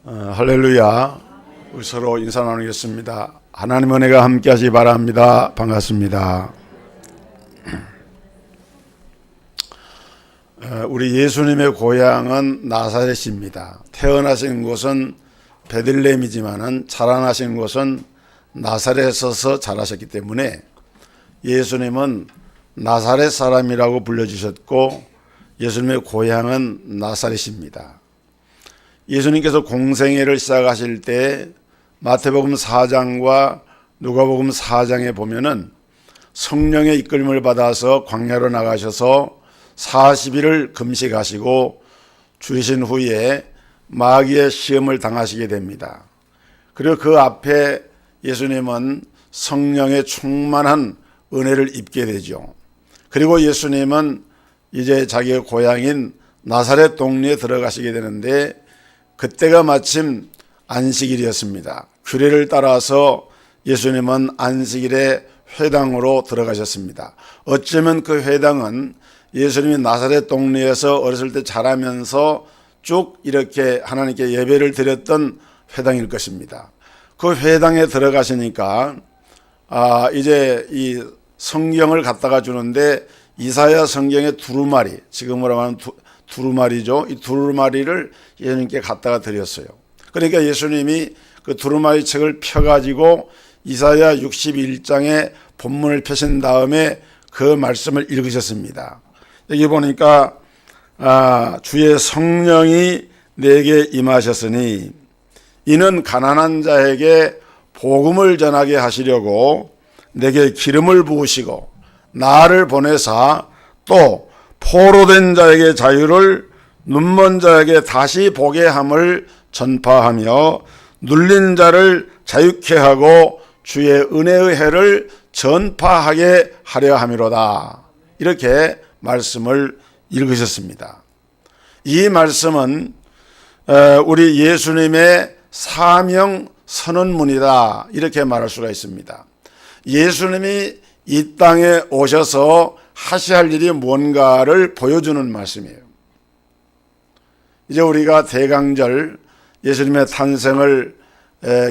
할렐루야. 우리 서로 인사 나누겠습니다. 하나님 은혜가 함께 하시기 바랍니다. 반갑습니다. 우리 예수님의 고향은 나사렛입니다. 태어나신 곳은 베들레헴이지만은 자라나신 곳은 나사렛에서 자라셨기 때문에 예수님은 나사렛 사람이라고 불려주셨고 예수님의 고향은 나사렛입니다. 예수님께서 공생애를 시작하실 때 마태복음 4장과 누가복음 4장에 보면은 성령의 이끌림을 받아서 광야로 나가셔서 40일을 금식하시고 죽으신 후에 마귀의 시험을 당하시게 됩니다. 그리고 그 앞에 예수님은 성령의 충만한 은혜를 입게 되죠. 그리고 예수님은 이제 자기의 고향인 나사렛 동리에 들어가시게 되는데 그때가 마침 안식일이었습니다. 규례를 따라서 예수님은 안식일에 회당으로 들어가셨습니다. 어쩌면 그 회당은 예수님이 나사렛 동리에서 어렸을 때 자라면서 쭉 이렇게 하나님께 예배를 드렸던 회당일 것입니다. 그 회당에 들어가시니까 이제 이 성경을 갖다가 주는데 이사야 성경의 두루마리, 지금으로 하면 두루마리죠. 이 두루마리를 예수님께 갖다가 드렸어요. 그러니까 예수님이 그 두루마리 책을 펴가지고 이사야 61장에 본문을 펴신 다음에 그 말씀을 읽으셨습니다. 여기 보니까 주의 성령이 내게 임하셨으니 이는 가난한 자에게 복음을 전하게 하시려고 내게 기름을 부으시고 나를 보내사 또 포로된 자에게 자유를 눈먼 자에게 다시 보게 함을 전파하며 눌린 자를 자유케 하고 주의 은혜의 해를 전파하게 하려 함이로다. 이렇게 말씀을 읽으셨습니다. 이 말씀은 우리 예수님의 사명 선언문이다 이렇게 말할 수가 있습니다. 예수님이 이 땅에 오셔서 하셔야 할 일이 뭔가를 보여주는 말씀이에요. 이제 우리가 대강절, 예수님의 탄생을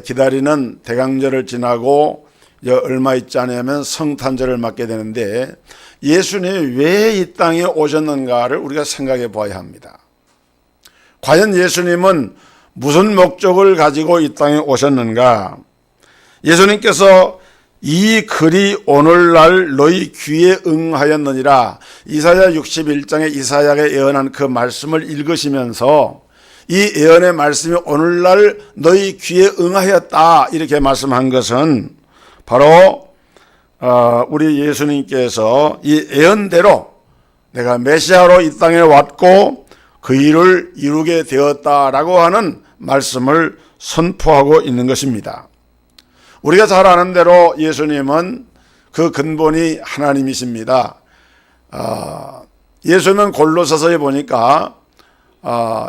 기다리는 대강절을 지나고 얼마 있지 않으면 성탄절을 맞게 되는데 예수님이 왜 이 땅에 오셨는가를 우리가 생각해 봐야 합니다. 과연 예수님은 무슨 목적을 가지고 이 땅에 오셨는가? 예수님께서 이 글이 오늘날 너희 귀에 응하였느니라 이사야 61장에 이사야가 예언한 그 말씀을 읽으시면서 이 예언의 말씀이 오늘날 너희 귀에 응하였다 이렇게 말씀한 것은 바로 우리 예수님께서 이 예언대로 내가 메시아로 이 땅에 왔고 그 일을 이루게 되었다라고 하는 말씀을 선포하고 있는 것입니다. 우리가 잘 아는 대로 예수님은 그 근본이 하나님이십니다. 예수님은 골로새서에 보니까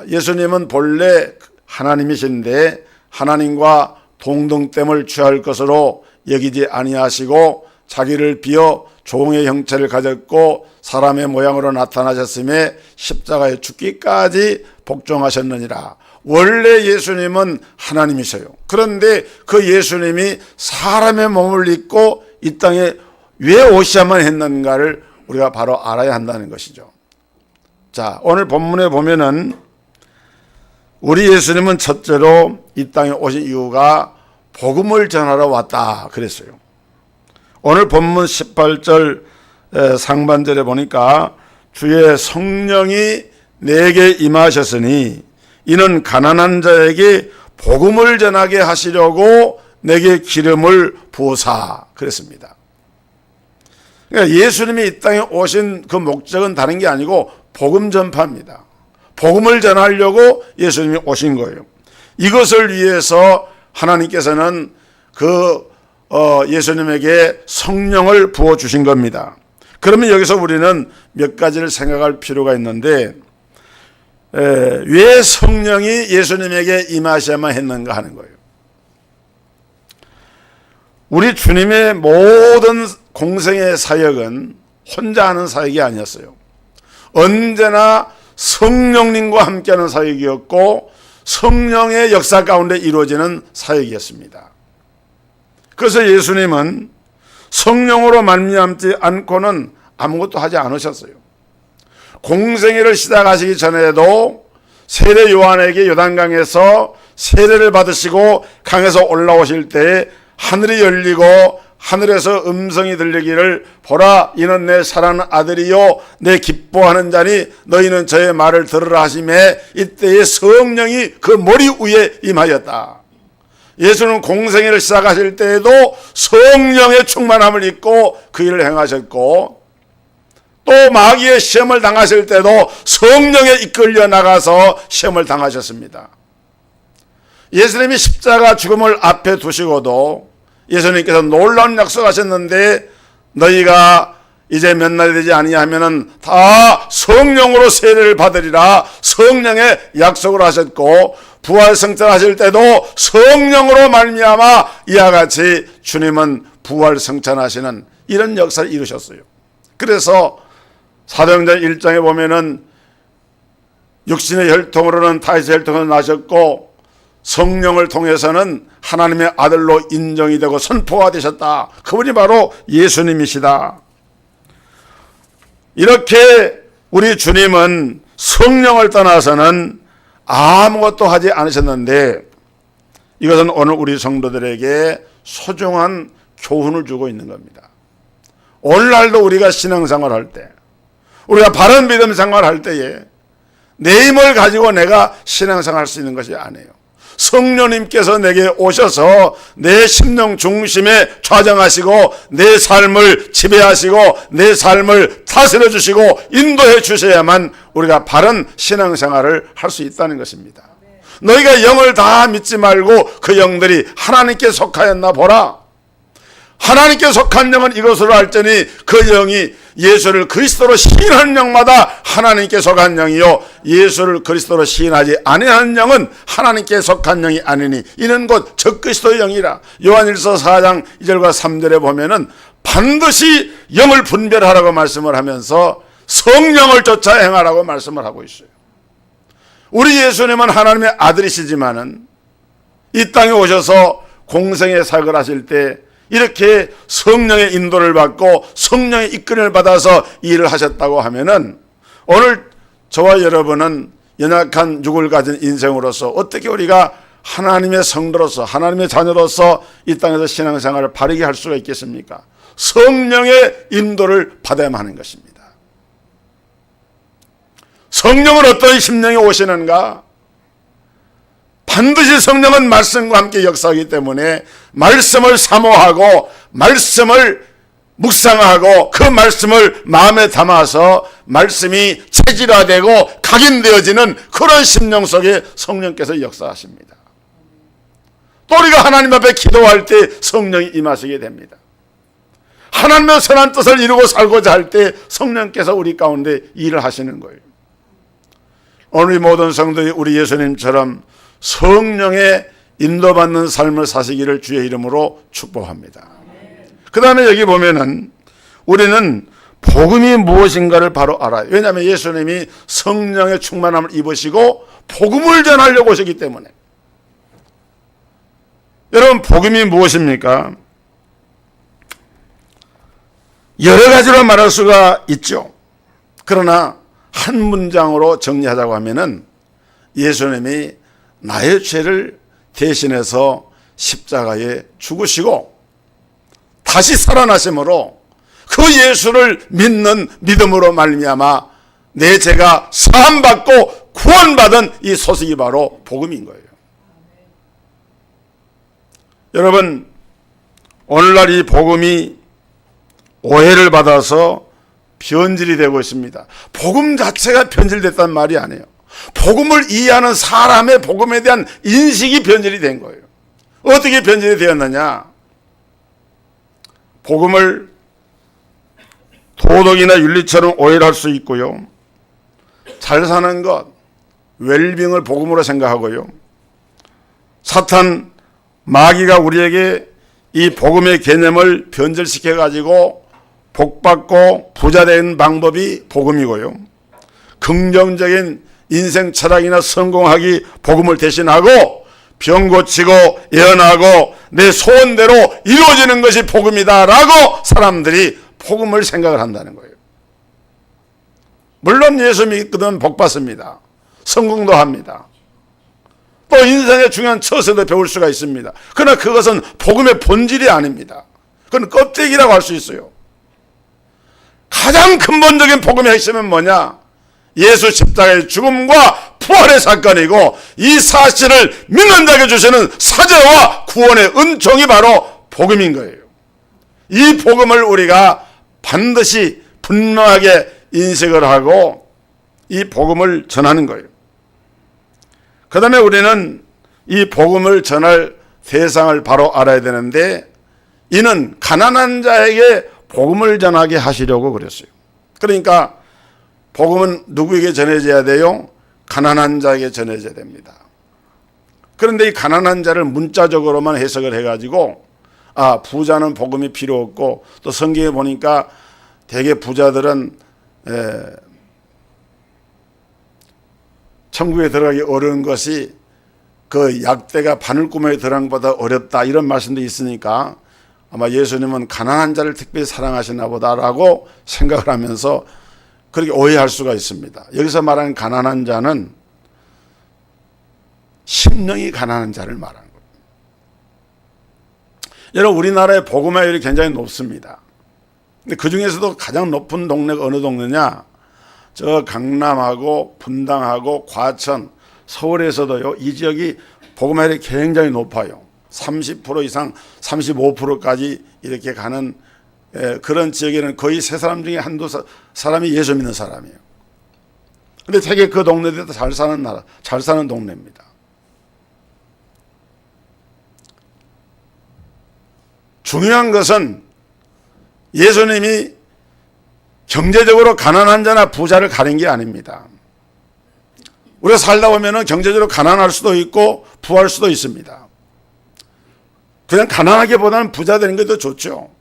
예수님은 본래 하나님이신데 하나님과 동등됨을 취할 것으로 여기지 아니하시고 자기를 비어 종의 형체를 가졌고 사람의 모양으로 나타나셨음에 십자가에 죽기까지 복종하셨느니라. 원래 예수님은 하나님이세요. 그런데 그 예수님이 사람의 몸을 입고 이 땅에 왜 오셔야만 했는가를 우리가 바로 알아야 한다는 것이죠. 자, 오늘 본문에 보면은 우리 예수님은 첫째로 이 땅에 오신 이유가 복음을 전하러 왔다 그랬어요. 오늘 본문 18절 상반절에 보니까 주의 성령이 내게 임하셨으니 이는 가난한 자에게 복음을 전하게 하시려고 내게 기름을 부으사 그랬습니다. 그러니까 예수님이 이 땅에 오신 그 목적은 다른 게 아니고 복음 전파입니다. 복음을 전하려고 예수님이 오신 거예요. 이것을 위해서 하나님께서는 예수님에게 성령을 부어주신 겁니다. 그러면 여기서 우리는 몇 가지를 생각할 필요가 있는데 왜 성령이 예수님에게 임하셔야만 했는가 하는 거예요. 우리 주님의 모든 공생의 사역은 혼자 하는 사역이 아니었어요. 언제나 성령님과 함께하는 사역이었고 성령의 역사 가운데 이루어지는 사역이었습니다. 그래서 예수님은 성령으로 말미암지 않고는 아무것도 하지 않으셨어요. 공생애를 시작하시기 전에도 세례 요한에게 요단강에서 세례를 받으시고 강에서 올라오실 때 하늘이 열리고 하늘에서 음성이 들리기를 보라 이는 내 사랑하는 아들이요 내 기뻐하는 자니 너희는 저의 말을 들으라 하시매 이때에 성령이 그 머리 위에 임하였다. 예수는 공생애를 시작하실 때에도 성령의 충만함을 입고 그 일을 행하셨고 또 마귀의 시험을 당하실 때도 성령에 이끌려 나가서 시험을 당하셨습니다. 예수님이 십자가 죽음을 앞에 두시고도 예수님께서 놀라운 약속하셨는데 너희가 이제 몇 날이 되지 아니하면은 다 성령으로 세례를 받으리라 성령의 약속을 하셨고 부활승천하실 때도 성령으로 말미암아 이와 같이 주님은 부활승천하시는 이런 역사를 이루셨어요. 그래서 사도행전 1장에 보면은 육신의 혈통으로는 다윗의 혈통으로 나셨고 성령을 통해서는 하나님의 아들로 인정이 되고 선포가 되셨다. 그분이 바로 예수님이시다. 이렇게 우리 주님은 성령을 떠나서는 아무것도 하지 않으셨는데 이것은 오늘 우리 성도들에게 소중한 교훈을 주고 있는 겁니다. 오늘날도 우리가 신앙생활 할 때, 우리가 바른 믿음 생활할 때에 내 힘을 가지고 내가 신앙생활 할 수 있는 것이 아니에요. 성령님께서 내게 오셔서 내 심령 중심에 좌정하시고 내 삶을 지배하시고 내 삶을 다스려 주시고 인도해 주셔야만 우리가 바른 신앙생활을 할 수 있다는 것입니다. 너희가 영을 다 믿지 말고 그 영들이 하나님께 속하였나 보라. 하나님께 속한 영은 이것으로 알지니 그 영이 예수를 그리스도로 시인하는 영마다 하나님께 속한 영이요 예수를 그리스도로 시인하지 아니하는 영은 하나님께 속한 영이 아니니 이는 곧 적그리스도의 영이라. 요한일서 4장 2절과 3절에 보면은 반드시 영을 분별하라고 말씀을 하면서 성령을 쫓아 행하라고 말씀을 하고 있어요. 우리 예수님은 하나님의 아들이시지만은 이 땅에 오셔서 공생의 사역을 하실 때 이렇게 성령의 인도를 받고 성령의 이끌림을 받아서 일을 하셨다고 하면은 오늘 저와 여러분은 연약한 육을 가진 인생으로서 어떻게 우리가 하나님의 성도로서 하나님의 자녀로서 이 땅에서 신앙생활을 바르게 할 수가 있겠습니까? 성령의 인도를 받아야만 하는 것입니다. 성령은 어떤 심령이 오시는가? 반드시 성령은 말씀과 함께 역사하기 때문에 말씀을 사모하고 말씀을 묵상하고 그 말씀을 마음에 담아서 말씀이 체질화되고 각인되어지는 그런 심령 속에 성령께서 역사하십니다. 또 우리가 하나님 앞에 기도할 때 성령이 임하시게 됩니다. 하나님의 선한 뜻을 이루고 살고자 할 때 성령께서 우리 가운데 일을 하시는 거예요. 오늘 모든 성도들이 우리 예수님처럼 성령의 인도받는 삶을 사시기를 주의 이름으로 축복합니다. 그 다음에 여기 보면은 우리는 복음이 무엇인가를 바로 알아요. 왜냐하면 예수님이 성령의 충만함을 입으시고 복음을 전하려고 오셨기 때문에. 여러분 복음이 무엇입니까? 여러 가지로 말할 수가 있죠. 그러나 한 문장으로 정리하자고 하면은 예수님이 나의 죄를 대신해서 십자가에 죽으시고 다시 살아나심으로 그 예수를 믿는 믿음으로 말미암아 내 죄가 사함받고 구원받은 이 소식이 바로 복음인 거예요. 여러분 오늘날 이 복음이 오해를 받아서 변질이 되고 있습니다. 복음 자체가 변질됐단 말이 아니에요. 복음을 이해하는 사람의 복음에 대한 인식이 변질이 된 거예요. 어떻게 변질이 되었느냐? 복음을 도덕이나 윤리처럼 오해를 할 수 있고요. 잘 사는 것, 웰빙을 복음으로 생각하고요. 사탄, 마귀가 우리에게 이 복음의 개념을 변질시켜가지고 복받고 부자되는 방법이 복음이고요. 긍정적인 인생 철학이나 성공하기 복음을 대신하고 병 고치고 예언하고 내 소원대로 이루어지는 것이 복음이다라고 사람들이 복음을 생각을 한다는 거예요. 물론 예수 믿거든 복 받습니다. 성공도 합니다. 또 인생의 중요한 처세도 배울 수가 있습니다. 그러나 그것은 복음의 본질이 아닙니다. 그건 껍데기라고 할 수 있어요. 가장 근본적인 복음의 핵심은 뭐냐? 예수 십자가의 죽음과 부활의 사건이고 이 사실을 믿는 자에게 주시는 사죄와 구원의 은총이 바로 복음인 거예요. 이 복음을 우리가 반드시 분명하게 인식을 하고 이 복음을 전하는 거예요. 그 다음에 우리는 이 복음을 전할 대상을 바로 알아야 되는데 이는 가난한 자에게 복음을 전하게 하시려고 그랬어요. 그러니까 복음은 누구에게 전해져야 돼요? 가난한 자에게 전해져야 됩니다. 그런데 이 가난한 자를 문자적으로만 해석을 해가지고 부자는 복음이 필요 없고 또 성경에 보니까 대개 부자들은 천국에 들어가기 어려운 것이 그 약대가 바늘구멍에 들어간 것보다 어렵다 이런 말씀도 있으니까 아마 예수님은 가난한 자를 특별히 사랑하시나 보다라고 생각을 하면서 그렇게 오해할 수가 있습니다. 여기서 말하는 가난한 자는 심령이 가난한 자를 말하는 거예요. 여러분 우리나라의 복음화율이 굉장히 높습니다. 근데 그 중에서도 가장 높은 동네가 어느 동네냐? 저 강남하고 분당하고 과천, 서울에서도요 이 지역이 복음화율이 굉장히 높아요. 30% 이상 35%까지 이렇게 가는 그런 지역에는 거의 세 사람 중에 한두 사람이 예수 믿는 사람이에요. 근데 되게 그 동네들도 잘 사는 나라, 잘 사는 동네입니다. 중요한 것은 예수님이 경제적으로 가난한 자나 부자를 가린 게 아닙니다. 우리가 살다 보면 경제적으로 가난할 수도 있고 부할 수도 있습니다. 그냥 가난하기보다는 부자 되는 게 더 좋죠.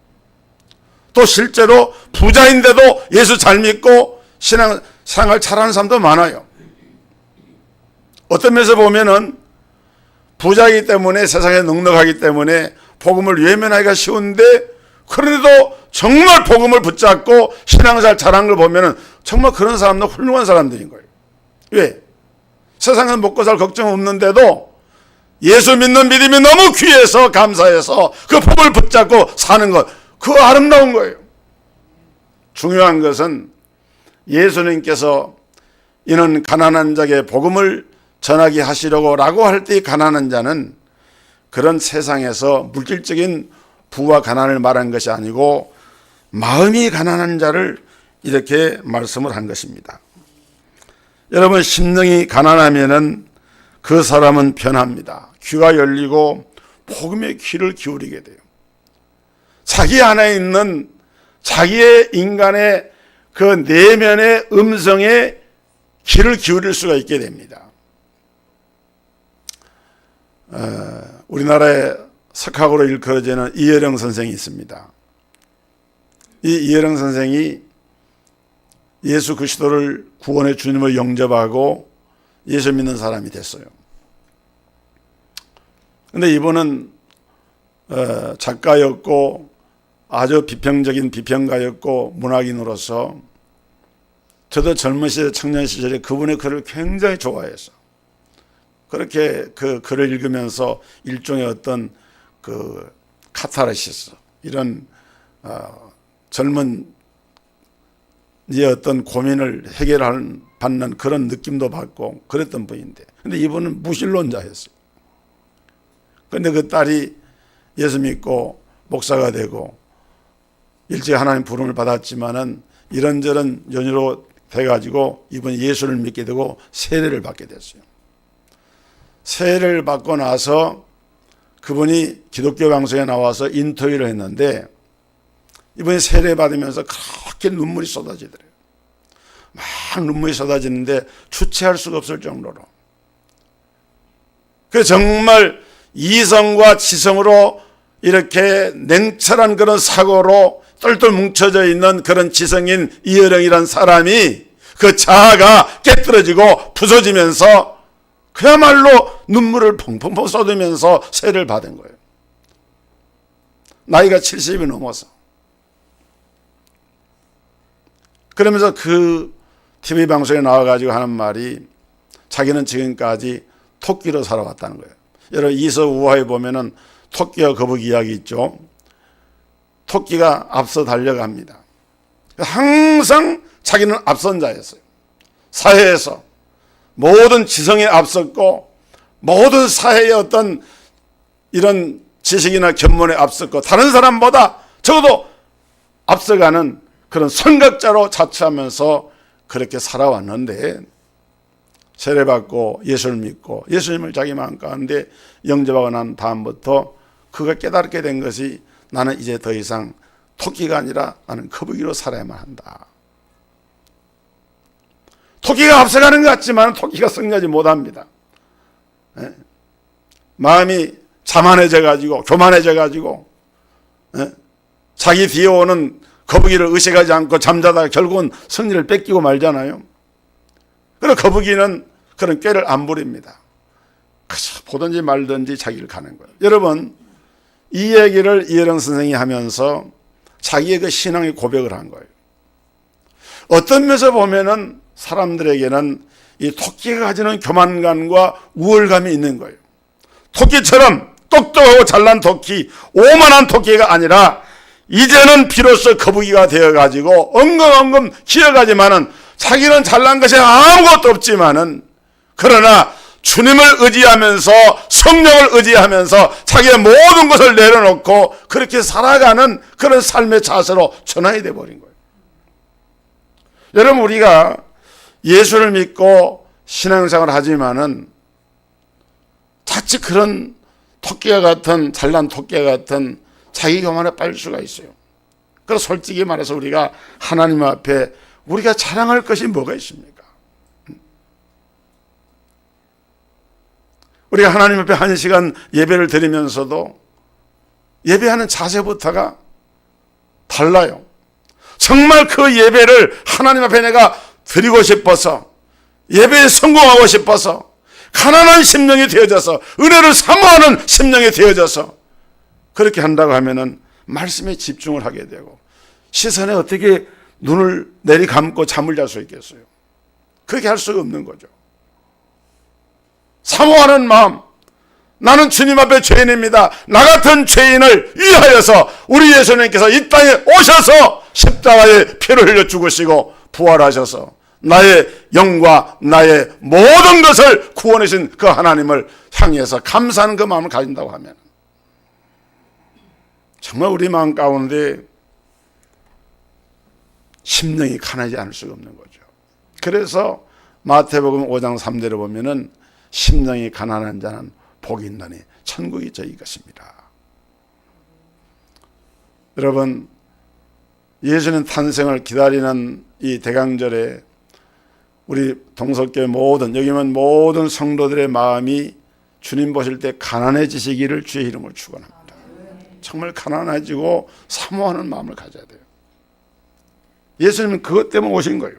또 실제로 부자인데도 예수 잘 믿고 신앙생활 잘하는 사람도 많아요. 어떤 면에서 보면은 부자이기 때문에 세상에 넉넉하기 때문에 복음을 외면하기가 쉬운데 그런데도 정말 복음을 붙잡고 신앙생활 잘한 걸 보면은 정말 그런 사람도 훌륭한 사람들인 거예요. 왜? 세상에 먹고 살 걱정 없는데도 예수 믿는 믿음이 너무 귀해서 감사해서 그 복음을 붙잡고 사는 것, 그거 아름다운 거예요. 중요한 것은 예수님께서 이는 가난한 자에게 복음을 전하게 하시려고 라고 할 때 가난한 자는 그런 세상에서 물질적인 부와 가난을 말한 것이 아니고 마음이 가난한 자를 이렇게 말씀을 한 것입니다. 여러분 심령이 가난하면은 그 사람은 변합니다. 귀가 열리고 복음의 귀를 기울이게 돼요. 자기 안에 있는 자기의 인간의 그 내면의 음성에 귀를 기울일 수가 있게 됩니다. 우리나라에 석학으로 일컬어지는 이혜령 선생이 있습니다. 이 이혜령 선생이 예수 그리스도를 구원의 주님을 영접하고 예수 믿는 사람이 됐어요. 그런데 이분은 작가였고 아주 비평적인 비평가였고 문학인으로서 저도 젊은 시절 청년 시절에 그분의 글을 굉장히 좋아해서 그렇게 그 글을 읽으면서 일종의 어떤 그 카타르시스 이런 젊은 이 어떤 고민을 받는 그런 느낌도 받고 그랬던 분인데 근데 이분은 무신론자였어요. 그런데 그 딸이 예수 믿고 목사가 되고 일찍 하나님 부름을 받았지만은 이런저런 연유로 돼가지고 이번에 예수를 믿게 되고 세례를 받게 됐어요. 세례를 받고 나서 그분이 기독교 방송에 나와서 인터뷰를 했는데 이번에 세례 받으면서 그렇게 눈물이 쏟아지더래요. 막 눈물이 쏟아지는데 주체할 수가 없을 정도로. 그래서 정말 이성과 지성으로 이렇게 냉철한 그런 사고로 똘똘 뭉쳐져 있는 그런 지성인 이혜령이라는 사람이 그 자아가 깨뜨려지고 부서지면서 그야말로 눈물을 펑펑펑 쏟으면서 세를 받은 거예요. 나이가 70이 넘어서. 그러면서 그 TV 방송에 나와가지고 하는 말이 자기는 지금까지 토끼로 살아왔다는 거예요. 여러분 이서 우화에 보면은 토끼와 거북이 이야기 있죠. 토끼가 앞서 달려갑니다. 항상 자기는 앞선 자였어요. 사회에서 모든 지성에 앞섰고 모든 사회의 어떤 이런 지식이나 견문에 앞섰고 다른 사람보다 적어도 앞서가는 그런 선각자로 자처하면서 그렇게 살아왔는데 세례받고 예수를 믿고 예수님을 자기 마음 가운데 영접하고 난 다음부터 그가 깨닫게 된 것이 나는 이제 더 이상 토끼가 아니라 나는 거북이로 살아야만 한다. 토끼가 앞서가는 것 같지만 토끼가 승리하지 못합니다. 마음이 자만해져 가지고 교만해져 가지고 자기 뒤에 오는 거북이를 의식하지 않고 잠자다가 결국은 승리를 뺏기고 말잖아요. 그래서 거북이는 그런 꾀를 안 부립니다. 그저 보든지 말든지 자기를 가는 거예요. 여러분 이 얘기를 이혜령 선생이 하면서 자기의 그 신앙의 고백을 한 거예요. 어떤 면에서 보면은 사람들에게는 이 토끼가 가지는 교만감과 우월감이 있는 거예요. 토끼처럼 똑똑하고 잘난 토끼, 오만한 토끼가 아니라 이제는 비로소 거북이가 되어가지고 엉금엉금 기어가지만은 자기는 잘난 것이 아무것도 없지만은 그러나 주님을 의지하면서 성령을 의지하면서 자기의 모든 것을 내려놓고 그렇게 살아가는 그런 삶의 자세로 전환이 되어버린 거예요. 여러분 우리가 예수를 믿고 신앙생활을 하지만은 자칫 그런 토끼와 같은 잘난 토끼와 같은 자기 교만에 빠질 수가 있어요. 그래서 솔직히 말해서 우리가 하나님 앞에 우리가 자랑할 것이 뭐가 있습니까? 우리가 하나님 앞에 1시간 예배를 드리면서도 예배하는 자세부터가 달라요. 정말 그 예배를 하나님 앞에 내가 드리고 싶어서 예배에 성공하고 싶어서 가난한 심령이 되어져서 은혜를 사모하는 심령이 되어져서 그렇게 한다고 하면은 말씀에 집중을 하게 되고 시선에 어떻게 눈을 내리감고 잠을 잘 수 있겠어요? 그렇게 할 수가 없는 거죠. 사모하는 마음, 나는 주님 앞에 죄인입니다. 나 같은 죄인을 위하여서 우리 예수님께서 이 땅에 오셔서 십자가에 피를 흘려 죽으시고 부활하셔서 나의 영과 나의 모든 것을 구원하신 그 하나님을 향해서 감사하는 그 마음을 가진다고 하면 정말 우리 마음 가운데 심령이 가난하지 않을 수가 없는 거죠. 그래서 마태복음 5장 3절에 보면은 심령이 가난한 자는 복이 있나니 천국이 저희 것입니다. 여러분 예수님 탄생을 기다리는 이 대강절에 우리 동석교회 모든 여기면 모든 성도들의 마음이 주님 보실 때 가난해지시기를 주의 이름으로 축원합니다. 정말 가난해지고 사모하는 마음을 가져야 돼요. 예수님은 그것 때문에 오신 거예요.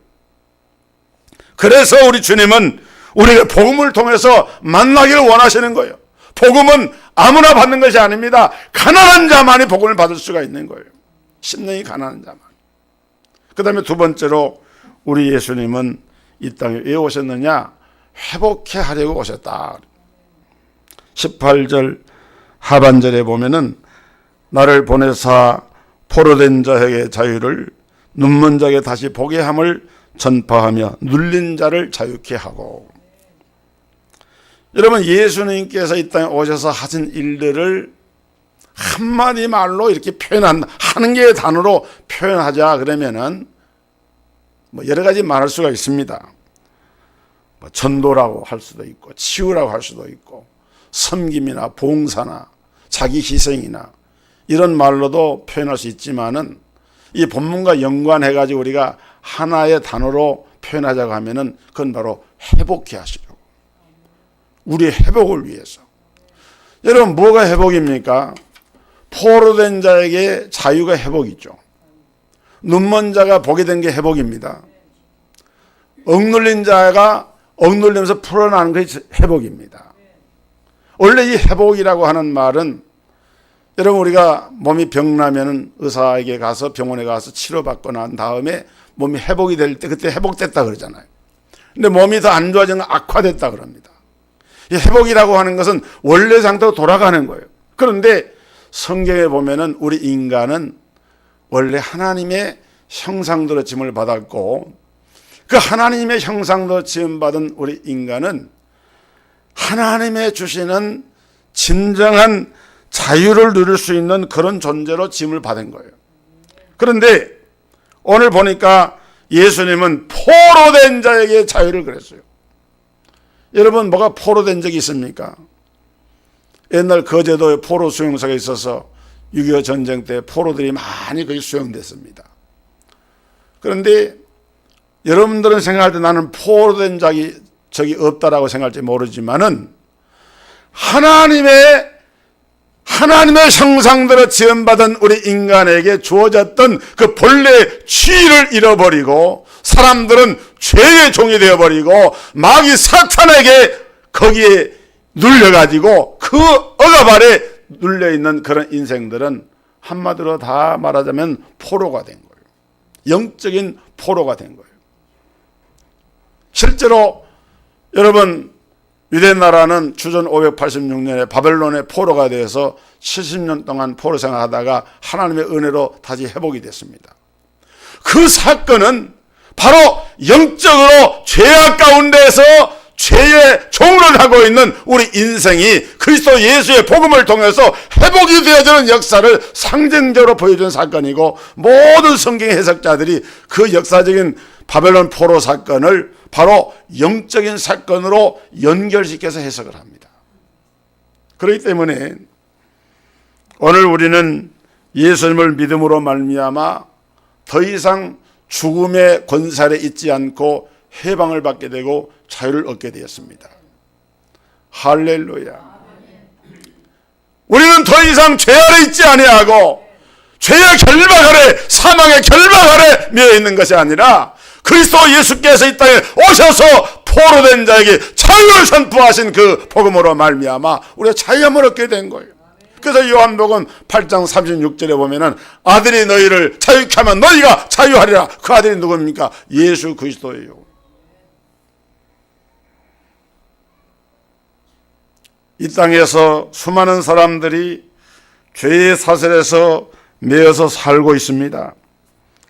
그래서 우리 주님은 우리가 복음을 통해서 만나기를 원하시는 거예요. 복음은 아무나 받는 것이 아닙니다. 가난한 자만이 복음을 받을 수가 있는 거예요. 심령이 가난한 자만. 그 다음에 두 번째로 우리 예수님은 이 땅에 왜 오셨느냐? 회복해 하려고 오셨다. 18절 하반절에 보면은 나를 보내사 포로된 자에게 자유를 눈먼 자에게 다시 보게 함을 전파하며 눌린 자를 자유케 하고. 여러분 예수님께서 이 땅에 오셔서 하신 일들을 한마디 말로 이렇게 하는 게 단어로 표현하자 그러면은 뭐 여러 가지 말할 수가 있습니다. 뭐 전도라고 할 수도 있고 치유라고 할 수도 있고 섬김이나 봉사나 자기 희생이나 이런 말로도 표현할 수 있지만은 이 본문과 연관해가지고 우리가 하나의 단어로 표현하자고 하면은 그건 바로 회복해 하시려고. 우리의 회복을 위해서. 여러분 뭐가 회복입니까? 포로된 자에게 자유가 회복이죠. 눈먼 자가 보게 된 게 회복입니다. 억눌린 자가 억눌리면서 풀어나는 것이 회복입니다. 원래 이 회복이라고 하는 말은 여러분 우리가 몸이 병나면 의사에게 가서 병원에 가서 치료받고 난 다음에 몸이 회복이 될 때 그때 회복됐다 그러잖아요. 근데 몸이 더 안 좋아지면 악화됐다 그럽니다. 이 회복이라고 하는 것은 원래 상태로 돌아가는 거예요. 그런데 성경에 보면은 우리 인간은 원래 하나님의 형상대로 지음을 받았고 그 하나님의 형상대로 지음받은 우리 인간은 하나님의 주시는 진정한 자유를 누릴 수 있는 그런 존재로 지음을 받은 거예요. 그런데 오늘 보니까 예수님은 포로된 자에게 자유를 그랬어요. 여러분 뭐가 포로된 적이 있습니까? 옛날 거제도에 포로 수용소가 있어서 6.25 전쟁 때 포로들이 많이 거기 수용됐습니다. 그런데 여러분들은 생각할 때 나는 포로된 적이 없다라고 생각할지 모르지만은 하나님의 형상대로 지음받은 우리 인간에게 주어졌던 그 본래의 지위를 잃어버리고 사람들은 죄의 종이 되어버리고 마귀 사탄에게 거기에 눌려가지고 그 억압 아래 눌려있는 그런 인생들은 한마디로 다 말하자면 포로가 된 거예요. 영적인 포로가 된 거예요. 실제로 여러분 유대나라는 주전 586년에 바벨론의 포로가 되어서 70년 동안 포로 생활하다가 하나님의 은혜로 다시 회복이 됐습니다. 그 사건은 바로 영적으로 죄악 가운데에서 죄의 종을 하고 있는 우리 인생이 그리스도 예수의 복음을 통해서 회복이 되어지는 역사를 상징적으로 보여준 사건이고 모든 성경 해석자들이 그 역사적인 바벨론 포로 사건을 바로 영적인 사건으로 연결시켜서 해석을 합니다. 그렇기 때문에 오늘 우리는 예수님을 믿음으로 말미암아 더 이상 죽음의 권세 아래 있지 않고 해방을 받게 되고 자유를 얻게 되었습니다. 할렐루야. 우리는 더 이상 죄 아래 있지 아니하고 죄의 결박 아래 사망의 결박 아래 매여 있는 것이 아니라 그리스도 예수께서 이 땅에 오셔서 포로된 자에게 자유를 선포하신 그 복음으로 말미암아 우리가 자유함을 얻게 된 거예요. 그래서 요한복음 8장 36절에 보면은 아들이 너희를 자유케 하면 너희가 자유하리라. 그 아들이 누굽니까? 예수 그리스도예요. 이 땅에서 수많은 사람들이 죄의 사슬에서 매여서 살고 있습니다.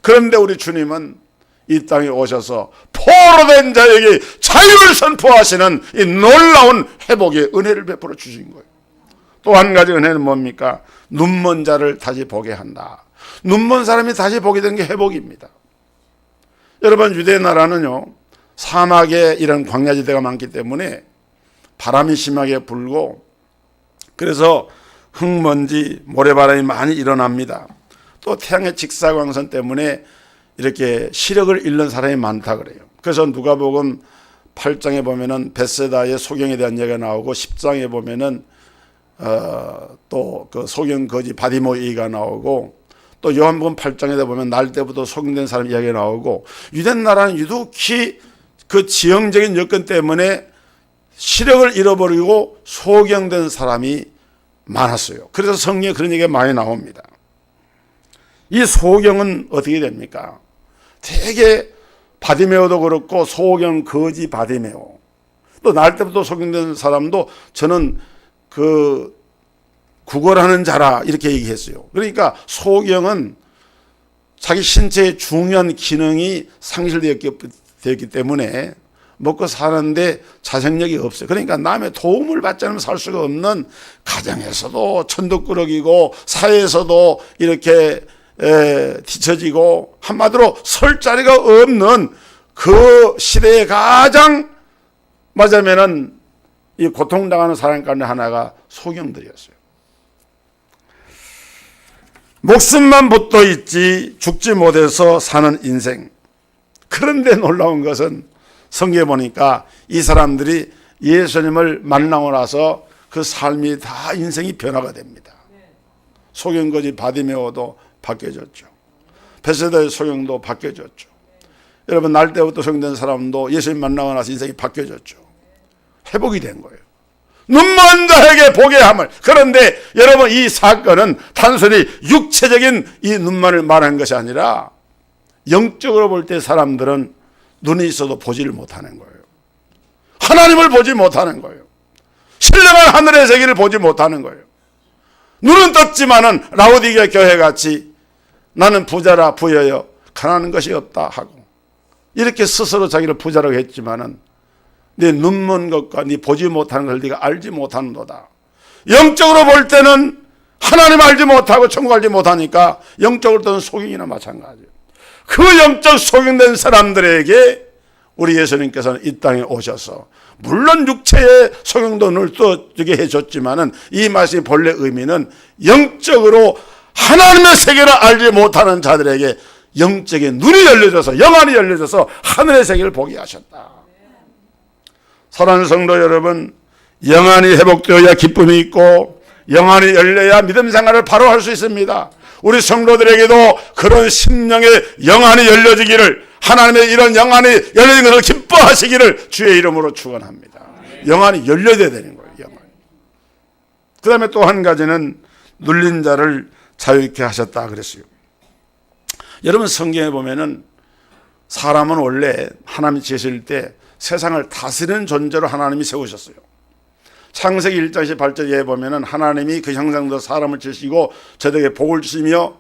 그런데 우리 주님은 이 땅에 오셔서 포로된 자에게 자유를 선포하시는 이 놀라운 회복의 은혜를 베풀어 주신 거예요. 또 한 가지 은혜는 뭡니까? 눈먼 자를 다시 보게 한다. 눈먼 사람이 다시 보게 되는 게 회복입니다. 여러분 유대 나라는요 사막에 이런 광야지대가 많기 때문에 바람이 심하게 불고 그래서 흙먼지 모래바람이 많이 일어납니다. 또 태양의 직사광선 때문에 이렇게 시력을 잃는 사람이 많다 그래요. 그래서 누가복음 8장에 보면은 벳세다의 소경에 대한 얘기가 나오고 10장에 보면은 또 그 소경 거지 바디모 얘기가 나오고 또 요한복음 8장에 보면 날 때부터 소경된 사람 이야기가 나오고 유대 나라는 유독히 그 지형적인 여건 때문에 시력을 잃어버리고 소경된 사람이 많았어요. 그래서 성경에 그런 얘기가 많이 나옵니다. 이 소경은 어떻게 됩니까? 되게 바디메오도 그렇고 소경 거지 바디메오 또 날 때부터 소경된 사람도 저는 그 구걸하는 자라 이렇게 얘기했어요. 그러니까 소경은 자기 신체의 중요한 기능이 상실되었기 때문에 먹고 사는데 자생력이 없어요. 그러니까 남의 도움을 받지 않으면 살 수가 없는 가정에서도 천덕꾸러기고 사회에서도 이렇게 뒤처지고 한마디로 설 자리가 없는 그 시대에 가장 맞으면은 이 고통당하는 사람 가운데 하나가 소경들이었어요. 목숨만 붙어 있지 죽지 못해서 사는 인생. 그런데 놀라운 것은 성경에 보니까 이 사람들이 예수님을 만나고 나서 그 삶이 다 인생이 변화가 됩니다. 소경거지 바디메오도 바뀌어졌죠. 벳세다의 소경도 바뀌어졌죠. 여러분 날 때부터 성된 사람도 예수님 만나고 나서 인생이 바뀌어졌죠. 회복이 된 거예요. 눈먼 자에게 보게 함을. 그런데 여러분 이 사건은 단순히 육체적인 이 눈만을 말하는 것이 아니라 영적으로 볼 때 사람들은 눈이 있어도 보지를 못하는 거예요. 하나님을 보지 못하는 거예요. 신령한 하늘의 세계를 보지 못하는 거예요. 눈은 떴지만은 라오디게 교회같이 나는 부자라 부여여 가난한 것이 없다 하고 이렇게 스스로 자기를 부자라고 했지만은 네 눈먼 것과 네 보지 못하는 걸 네가 알지 못하는도다. 영적으로 볼 때는 하나님 알지 못하고 천국 알지 못하니까 영적으로는 소경이나 마찬가지예요. 그 영적 소경된 사람들에게 우리 예수님께서는 이 땅에 오셔서 물론 육체의 소경도 늘 떠주게 해줬지만은 이 말씀의 본래 의미는 영적으로 하나님의 세계를 알지 못하는 자들에게 영적인 눈이 열려져서 영안이 열려져서 하늘의 세계를 보게 하셨다. 사랑하는 성도 여러분, 영안이 회복되어야 기쁨이 있고 영안이 열려야 믿음 생활을 바로 할 수 있습니다. 우리 성도들에게도 그런 심령의 영안이 열려지기를, 하나님의 이런 영안이 열려진 것을 기뻐하시기를 주의 이름으로 축원합니다. 영안이 열려야 되는 거예요. 영안이. 그 다음에 또 한 가지는 눌린 자를 자유케 하셨다 그랬어요. 여러분 성경에 보면은 사람은 원래 하나님이 지으실 때 세상을 다스리는 존재로 하나님이 세우셨어요. 창세기 1장 18절에 보면은 하나님이 그 형상대로 사람을 지으시고 저들에게 복을 주시며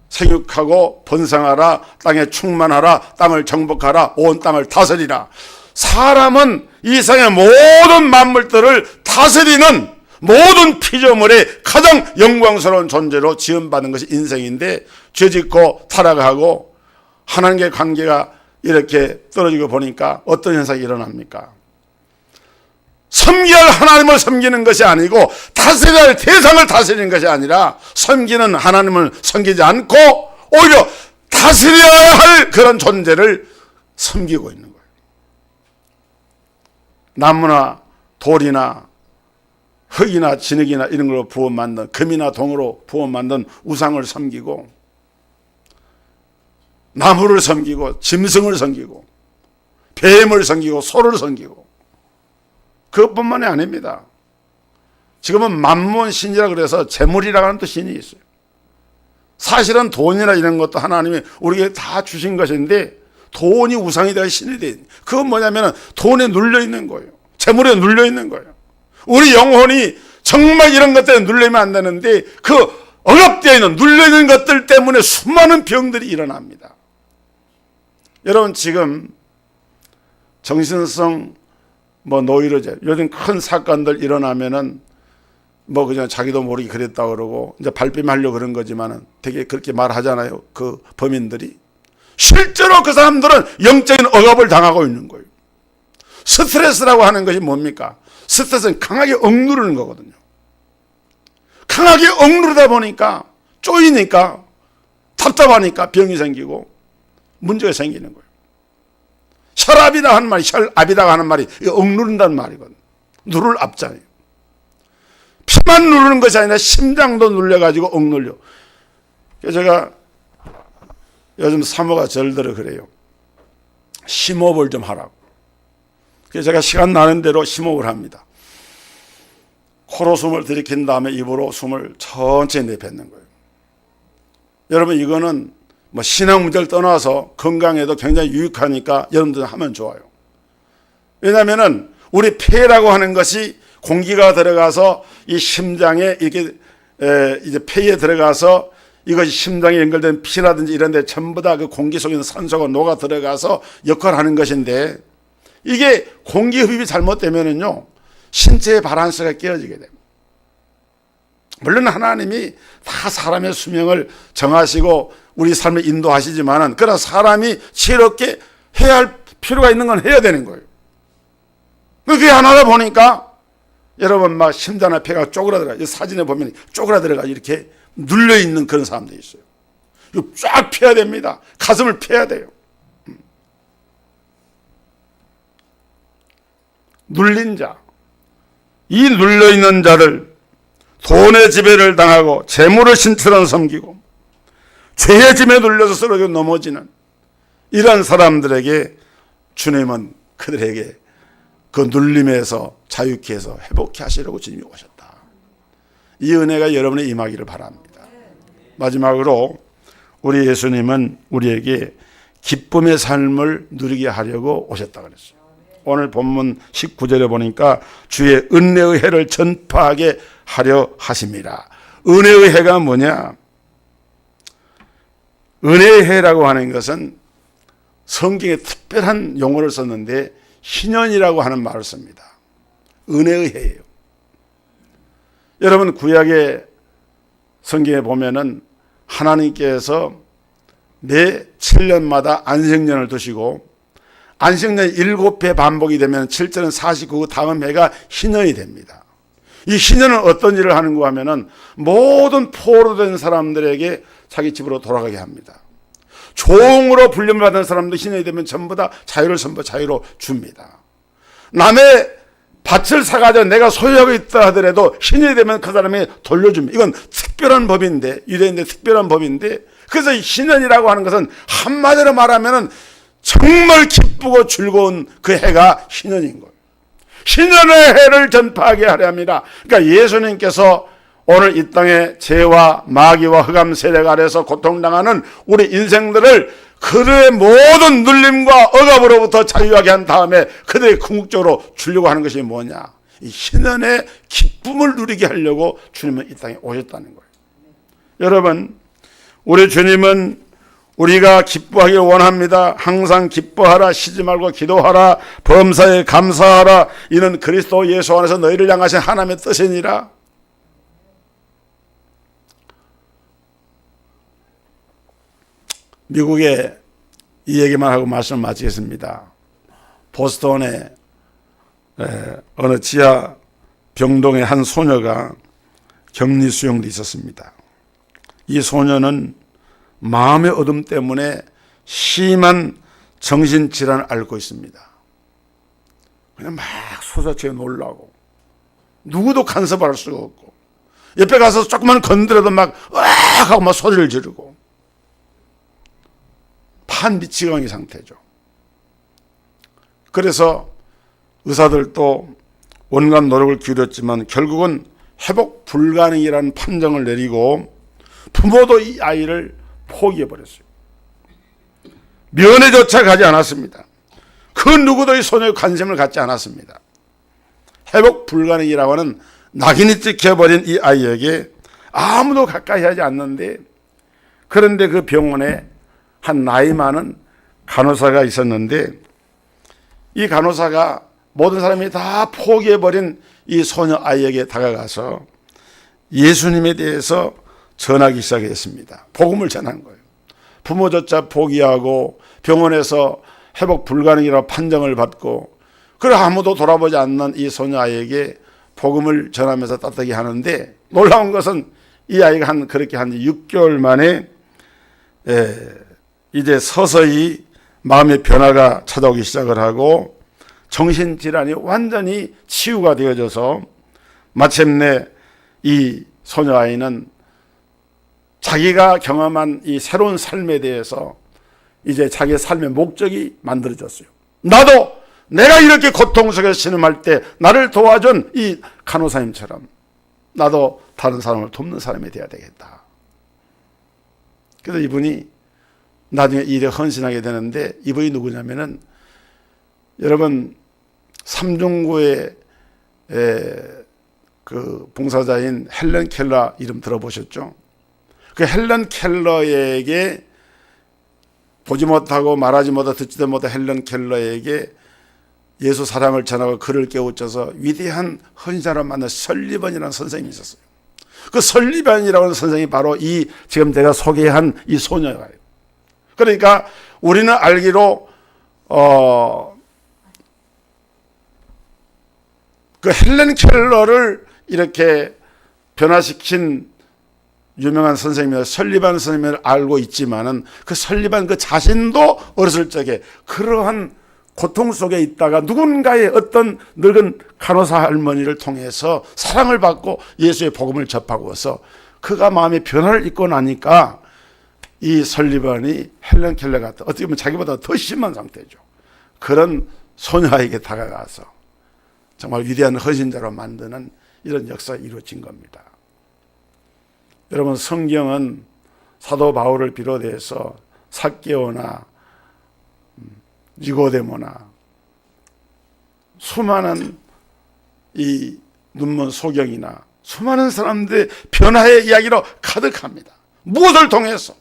생육하고 번성하라, 땅에 충만하라, 땅을 정복하라, 온 땅을 다스리라. 사람은 이 세상의 모든 만물들을 다스리는 모든 피조물의 가장 영광스러운 존재로 지음받은 것이 인생인데 죄짓고 타락하고 하나님과의 관계가 이렇게 떨어지고 보니까 어떤 현상이 일어납니까? 섬겨야 할 하나님을 섬기는 것이 아니고 다스려야 할 대상을 다스리는 것이 아니라 섬기는 하나님을 섬기지 않고 오히려 다스려야 할 그런 존재를 섬기고 있는 거예요. 나무나 돌이나 흙이나 진흙이나 이런 걸로 부어 만든, 금이나 동으로 부어 만든 우상을 섬기고 나무를 섬기고 짐승을 섬기고 뱀을 섬기고 소를 섬기고 그것뿐만이 아닙니다. 지금은 만몬신이라 그래서 재물이라고 하는 또 신이 있어요. 사실은 돈이나 이런 것도 하나님이 우리에게 다 주신 것인데 돈이 우상이 되어 신이 돼. 그건 뭐냐면 돈에 눌려 있는 거예요. 재물에 눌려 있는 거예요. 우리 영혼이 정말 이런 것 때문에 눌리면 안 되는데 그 억압되어 있는 눌려 있는 것들 때문에 수많은 병들이 일어납니다. 여러분 지금 정신성 노이로제 요즘 큰 사건들 일어나면은 그냥 자기도 모르게 그랬다 그러고 이제 발뺌하려고 그런 거지만은 되게 그렇게 말하잖아요. 그 범인들이 실제로 그 사람들은 영적인 억압을 당하고 있는 거예요. 스트레스라고 하는 것이 뭡니까? 스트레스는 강하게 억누르는 거거든요. 강하게 억누르다 보니까 쪼이니까 답답하니까 병이 생기고 문제가 생기는 거예요. 혈압이다 하는 말이 혈압이다 하는 말이 억누른다는 말이거든요. 누를 압잖아요. 피만 누르는 것이 아니라 심장도 눌려가지고 억눌려. 그래서 제가 요즘 사모가 절대로 그래요. 심호흡을 좀 하라고. 그래서 제가 시간 나는 대로 심호흡을 합니다. 코로 숨을 들이킨 다음에 입으로 숨을 천천히 내뱉는 거예요. 여러분 이거는 신앙 문제를 떠나서 건강에도 굉장히 유익하니까 여러분들 하면 좋아요. 왜냐하면은 우리 폐라고 하는 것이 공기가 들어가서 이 심장에 이렇게 이제 폐에 들어가서 이것이 심장에 연결된 피라든지 이런 데 전부 다 그 공기 속에 있는 산소가 녹아 들어가서 역할을 하는 것인데 이게 공기 흡입이 잘못되면은요 신체의 바란스가 깨어지게 됩니다. 물론 하나님이 다 사람의 수명을 정하시고 우리 삶을 인도하시지만은 그러나 사람이 지혜롭게 해야 할 필요가 있는 건 해야 되는 거예요. 그게 안 하다 보니까 여러분 막 심장이나 폐가 쪼그라들어가. 이 사진에 보면 쪼그라들어가 이렇게 눌려 있는 그런 사람들이 있어요. 이거 쫙 펴야 됩니다. 가슴을 펴야 돼요. 눌린 자, 이 눌려 있는 자를 돈의 지배를 당하고 재물을 신처럼 섬기고 죄의 짐에 눌려서 쓰러져 넘어지는 이런 사람들에게 주님은 그들에게 그 눌림에서 자유케 해서 회복케 하시려고 주님이 오셨다. 이 은혜가 여러분의 임하기를 바랍니다. 마지막으로 우리 예수님은 우리에게 기쁨의 삶을 누리게 하려고 오셨다 그랬어요. 오늘 본문 19절에 보니까 주의 은혜의 해를 전파하게 하려 하십니다. 은혜의 해가 뭐냐? 은혜의 해라고 하는 것은 성경에 특별한 용어를 썼는데 희년이라고 하는 말을 씁니다. 은혜의 해예요. 여러분 구약의 성경에 보면은 하나님께서 매 7년마다 안식년을 두시고 안식년이 7회 반복이 되면 7절은 49, 다음 해가 희년이 됩니다. 이 희년은 어떤 일을 하는가 하면은 모든 포로된 사람들에게 자기 집으로 돌아가게 합니다. 종으로 불림을 받은 사람도 희년이 되면 전부 다 자유를 자유로 줍니다. 남의 밭을 사가지고 내가 소유하고 있다 하더라도 희년이 되면 그 사람이 돌려줍니다. 이건 특별한 법인데, 유대인의 특별한 법인데, 그래서 희년이라고 하는 것은 한마디로 말하면은 정말 기쁘고 즐거운 그 해가 희년인 거예요. 희년의 해를 전파하게 하려 합니다. 그러니까 예수님께서 오늘 이 땅에 죄와 마귀와 흑암 세력 아래서 고통당하는 우리 인생들을 그들의 모든 눌림과 억압으로부터 자유하게 한 다음에 그들의 궁극적으로 주려고 하는 것이 뭐냐? 이 희년의 기쁨을 누리게 하려고 주님은 이 땅에 오셨다는 거예요. 여러분, 우리 주님은 우리가 기뻐하길 원합니다. 항상 기뻐하라, 쉬지 말고 기도하라, 범사에 감사하라. 이는 그리스도 예수 안에서 너희를 향하신 하나님의 뜻이니라. 미국에 이 얘기만 하고 말씀을 마치겠습니다. 보스턴에 어느 지하 병동의 한 소녀가 격리 수용돼 있었습니다. 이 소녀는 마음의 어둠 때문에 심한 정신질환을 앓고 있습니다. 그냥 막 소자체에 놀라고 누구도 간섭할 수가 없고 옆에 가서 조금만 건드려도 막 으악 하고 막 소리를 지르고 판미치광이 상태죠. 그래서 의사들도 온갖 노력을 기울였지만 결국은 회복 불가능이라는 판정을 내리고 부모도 이 아이를 포기해버렸어요. 면회조차 가지 않았습니다. 그 누구도 이 소녀의 관심을 갖지 않았습니다. 회복 불가능이라고 하는 낙인이 찍혀버린 이 아이에게 아무도 가까이 하지 않는데, 그런데 그 병원에 한 나이 많은 간호사가 있었는데 이 간호사가 모든 사람이 다 포기해버린 이 소녀 아이에게 다가가서 예수님에 대해서 전하기 시작했습니다. 복음을 전한 거예요. 부모조차 포기하고 병원에서 회복 불가능이라고 판정을 받고 그래 아무도 돌아보지 않는 이 소녀 아이에게 복음을 전하면서 따뜻하게 하는데, 놀라운 것은 이 아이가 그렇게 한 6개월 만에 이제 서서히 마음의 변화가 찾아오기 시작을 하고 정신질환이 완전히 치유가 되어져서 마침내 이 소녀아이는 자기가 경험한 이 새로운 삶에 대해서 이제 자기의 삶의 목적이 만들어졌어요. 나도 내가 이렇게 고통 속에서 신음할 때 나를 도와준 이 간호사님처럼 나도 다른 사람을 돕는 사람이 되어야 되겠다. 그래서 이분이 나중에 이 일에 헌신하게 되는데, 이분이 누구냐면은 여러분 삼중구의 그 봉사자인 헬런 켈러 이름 들어보셨죠? 그 헬런 켈러에게 보지 못하고 말하지 못하고 듣지도 못한 헬런 켈러에게 예수 사랑을 전하고 그를 깨우쳐서 위대한 헌신자로 만난 설리번이라는 선생님이 있었어요. 그 설리번이라고 하는 선생님이 바로 이 지금 제가 소개한 이 소녀예요. 그러니까 우리는 알기로 그 헬렌 켈러를 이렇게 변화시킨 유명한 선생님이 설리반 선생님을 알고 있지만은 그 설리반 그 자신도 어렸을 적에 그러한 고통 속에 있다가 누군가의 어떤 늙은 간호사 할머니를 통해서 사랑을 받고 예수의 복음을 접하고서 그가 마음의 변화를 입고 나니까 이 설리번이 헬렌 켈러 같은 어떻게 보면 자기보다 더 심한 상태죠. 그런 소녀에게 다가가서 정말 위대한 헌신자로 만드는 이런 역사가 이루어진 겁니다. 여러분, 성경은 사도 바울을 비롯해서 삭개오나 니고데모나 수많은 이 눈먼 소경이나 수많은 사람들의 변화의 이야기로 가득합니다. 무엇을 통해서?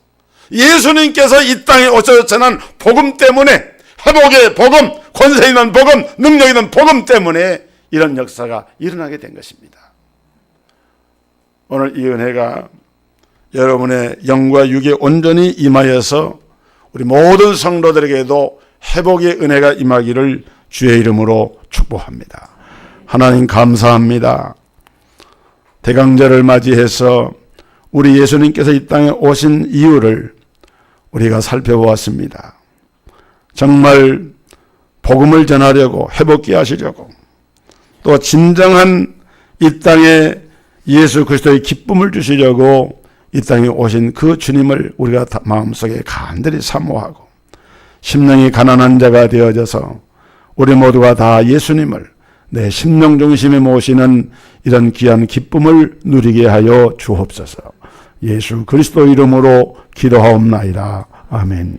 예수님께서 이 땅에 오셔서 전한 복음 때문에, 회복의 복음, 권세 있는 복음, 능력 있는 복음 때문에 이런 역사가 일어나게 된 것입니다. 오늘 이 은혜가 여러분의 영과 육에 온전히 임하여서 우리 모든 성도들에게도 회복의 은혜가 임하기를 주의 이름으로 축복합니다. 하나님 감사합니다. 대강절을 맞이해서 우리 예수님께서 이 땅에 오신 이유를 우리가 살펴보았습니다. 정말 복음을 전하려고, 회복케 하시려고, 또 진정한 이 땅에 예수 그리스도의 기쁨을 주시려고 이 땅에 오신 그 주님을 우리가 마음속에 간절히 사모하고 심령이 가난한 자가 되어져서 우리 모두가 다 예수님을 내 심령 중심에 모시는 이런 귀한 기쁨을 누리게 하여 주옵소서. 예수 그리스도 이름으로 기도하옵나이다. 아멘.